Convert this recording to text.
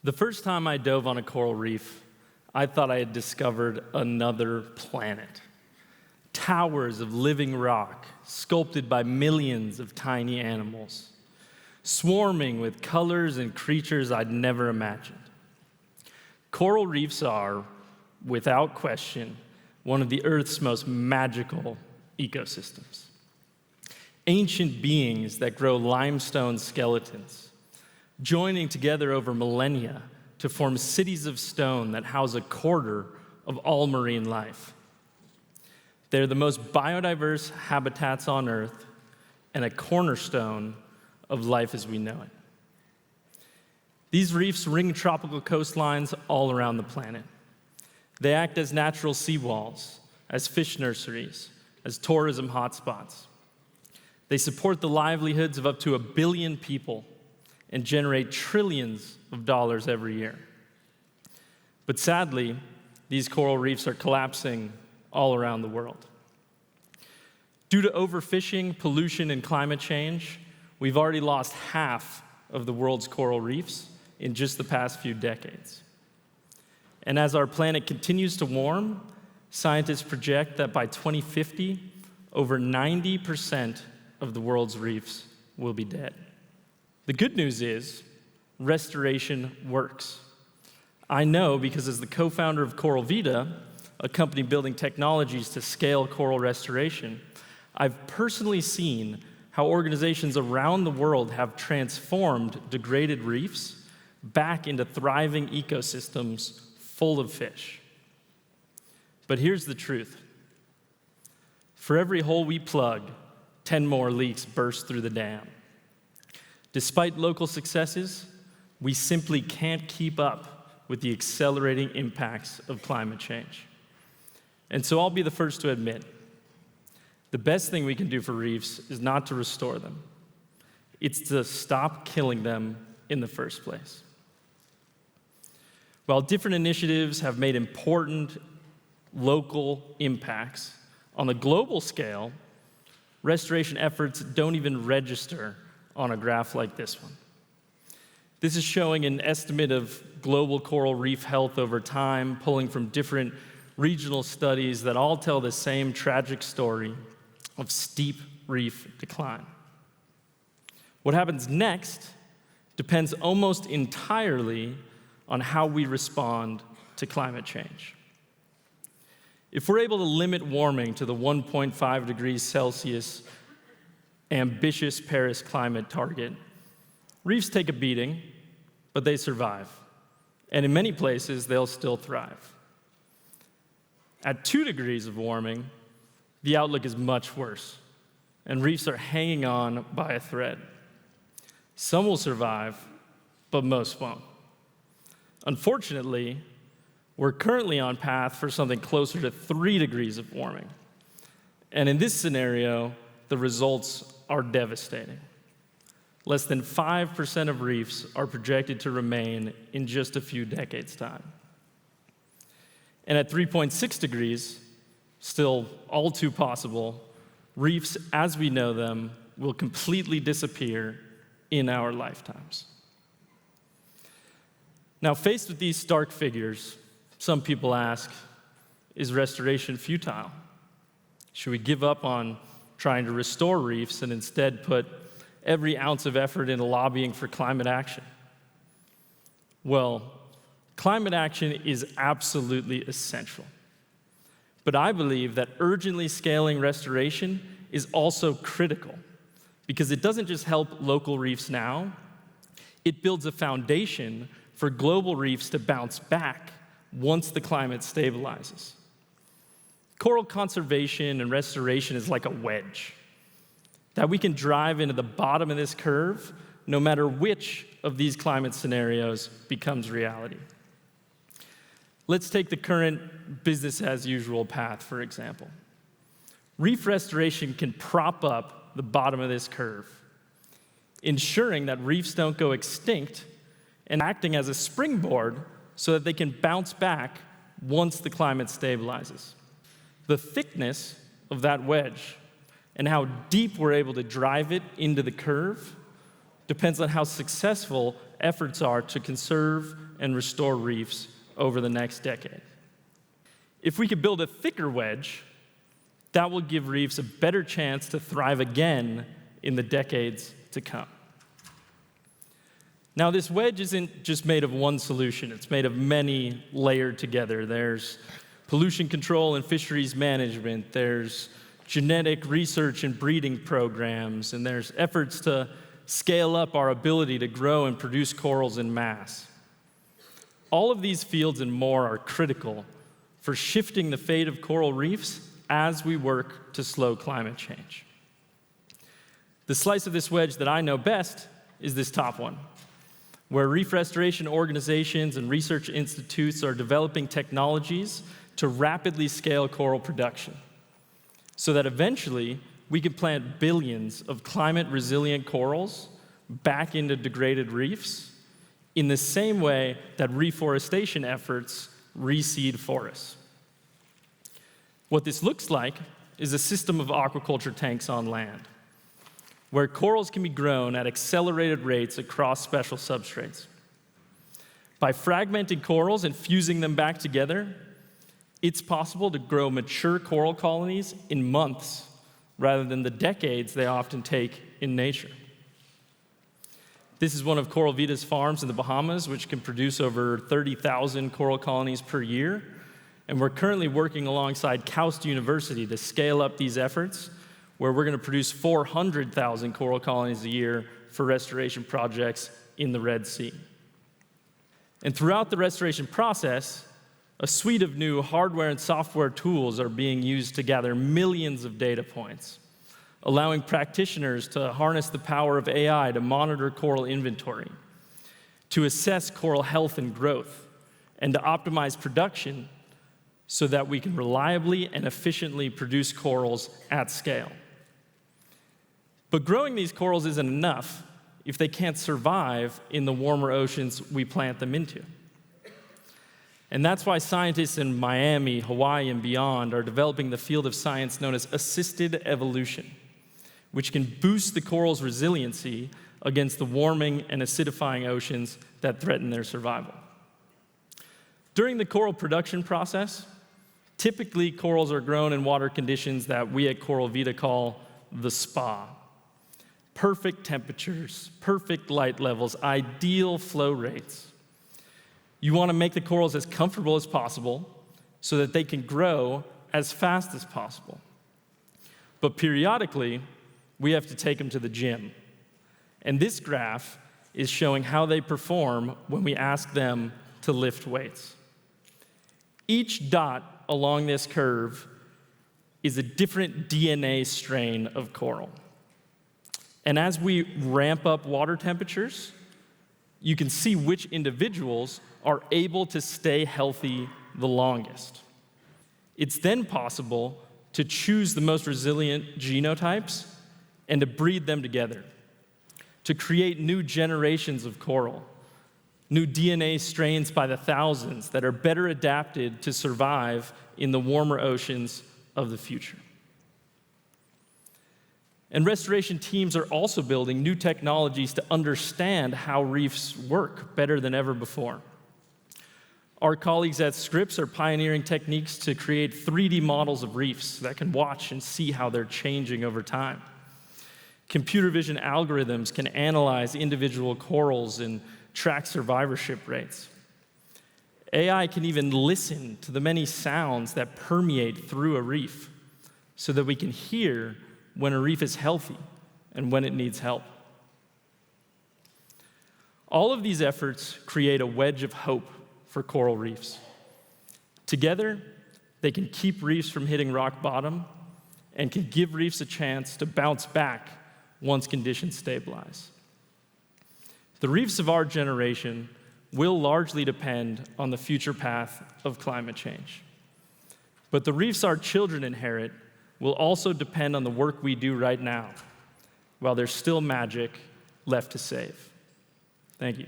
The first time I dove on a coral reef, I thought I had discovered another planet. Towers of living rock, sculpted by millions of tiny animals, swarming with colors and creatures I'd never imagined. Coral reefs are, without question, one of the Earth's most magical ecosystems. Ancient beings that grow limestone skeletons, joining together over millennia to form cities of stone that house a quarter of all marine life. They're the most biodiverse habitats on Earth and a cornerstone of life as we know it. These reefs ring tropical coastlines all around the planet. They act as natural seawalls, as fish nurseries, as tourism hotspots. They support the livelihoods of up to 1 billion people and generate trillions of dollars every year. But sadly, these coral reefs are collapsing all around the world. Due to overfishing, pollution, and climate change, we've already lost half of the world's coral reefs in just the past few decades. And as our planet continues to warm, scientists project that by 2050, over 90% of the world's reefs will be dead. The good news is, restoration works. I know because as the co-founder of Coral Vita, a company building technologies to scale coral restoration, I've personally seen how organizations around the world have transformed degraded reefs back into thriving ecosystems full of fish. But here's the truth. For every hole we plug, 10 more leaks burst through the dam. Despite local successes, we simply can't keep up with the accelerating impacts of climate change. And so I'll be the first to admit, the best thing we can do for reefs is not to restore them. It's to stop killing them in the first place. While different initiatives have made important local impacts, on a global scale, restoration efforts don't even register on a graph like this one. This is showing an estimate of global coral reef health over time, pulling from different regional studies that all tell the same tragic story of steep reef decline. What happens next depends almost entirely on how we respond to climate change. If we're able to limit warming to the 1.5 degrees Celsius ambitious Paris climate target, reefs take a beating, but they survive. And in many places, they'll still thrive. At 2 degrees of warming, the outlook is much worse, and reefs are hanging on by a thread. Some will survive, but most won't. Unfortunately, we're currently on path for something closer to 3 degrees of warming. And in this scenario, the results are devastating. Less than 5% of reefs are projected to remain in just a few decades' time. And at 3.6 degrees, still all too possible, reefs as we know them will completely disappear in our lifetimes. Now, faced with these stark figures, some people ask, is restoration futile? Should we give up on trying to restore reefs and instead put every ounce of effort into lobbying for climate action? Well, climate action is absolutely essential. But I believe that urgently scaling restoration is also critical because it doesn't just help local reefs now, it builds a foundation for global reefs to bounce back once the climate stabilizes. Coral conservation and restoration is like a wedge that we can drive into the bottom of this curve no matter which of these climate scenarios becomes reality. Let's take the current business as usual path, for example. Reef restoration can prop up the bottom of this curve, ensuring that reefs don't go extinct and acting as a springboard so that they can bounce back once the climate stabilizes. The thickness of that wedge and how deep we're able to drive it into the curve depends on how successful efforts are to conserve and restore reefs over the next decade. If we could build a thicker wedge, that will give reefs a better chance to thrive again in the decades to come. Now, this wedge isn't just made of one solution. It's made of many layered together. There's pollution control and fisheries management. There's genetic research and breeding programs. And there's efforts to scale up our ability to grow and produce corals in mass. All of these fields and more are critical for shifting the fate of coral reefs as we work to slow climate change. The slice of this wedge that I know best is this top one, where reef restoration organizations and research institutes are developing technologies to rapidly scale coral production so that eventually we can plant billions of climate-resilient corals back into degraded reefs in the same way that reforestation efforts reseed forests. What this looks like is a system of aquaculture tanks on land, where corals can be grown at accelerated rates across special substrates. By fragmenting corals and fusing them back together, it's possible to grow mature coral colonies in months rather than the decades they often take in nature. This is one of Coral Vita's farms in the Bahamas, which can produce over 30,000 coral colonies per year. And we're currently working alongside Kaust University to scale up these efforts, where we're going to produce 400,000 coral colonies a year for restoration projects in the Red Sea. And throughout the restoration process, a suite of new hardware and software tools are being used to gather millions of data points, allowing practitioners to harness the power of AI to monitor coral inventory, to assess coral health and growth, and to optimize production so that we can reliably and efficiently produce corals at scale. But growing these corals isn't enough if they can't survive in the warmer oceans we plant them into. And that's why scientists in Miami, Hawaii, and beyond are developing the field of science known as assisted evolution, which can boost the coral's resiliency against the warming and acidifying oceans that threaten their survival. During the coral production process, typically corals are grown in water conditions that we at Coral Vita call the spa. Perfect temperatures, perfect light levels, ideal flow rates. You want to make the corals as comfortable as possible so that they can grow as fast as possible. But periodically, we have to take them to the gym. And this graph is showing how they perform when we ask them to lift weights. Each dot along this curve is a different DNA strain of coral. And as we ramp up water temperatures, you can see which individuals are able to stay healthy the longest. It's then possible to choose the most resilient genotypes and to breed them together, to create new generations of coral, new DNA strains by the thousands that are better adapted to survive in the warmer oceans of the future. And restoration teams are also building new technologies to understand how reefs work better than ever before. Our colleagues at Scripps are pioneering techniques to create 3D models of reefs that can watch and see how they're changing over time. Computer vision algorithms can analyze individual corals and track survivorship rates. AI can even listen to the many sounds that permeate through a reef so that we can hear when a reef is healthy and when it needs help. All of these efforts create a wedge of hope for coral reefs. Together, they can keep reefs from hitting rock bottom and can give reefs a chance to bounce back once conditions stabilize. The reefs of our generation will largely depend on the future path of climate change. But the reefs our children inherit will also depend on the work we do right now, while there's still magic left to save. Thank you.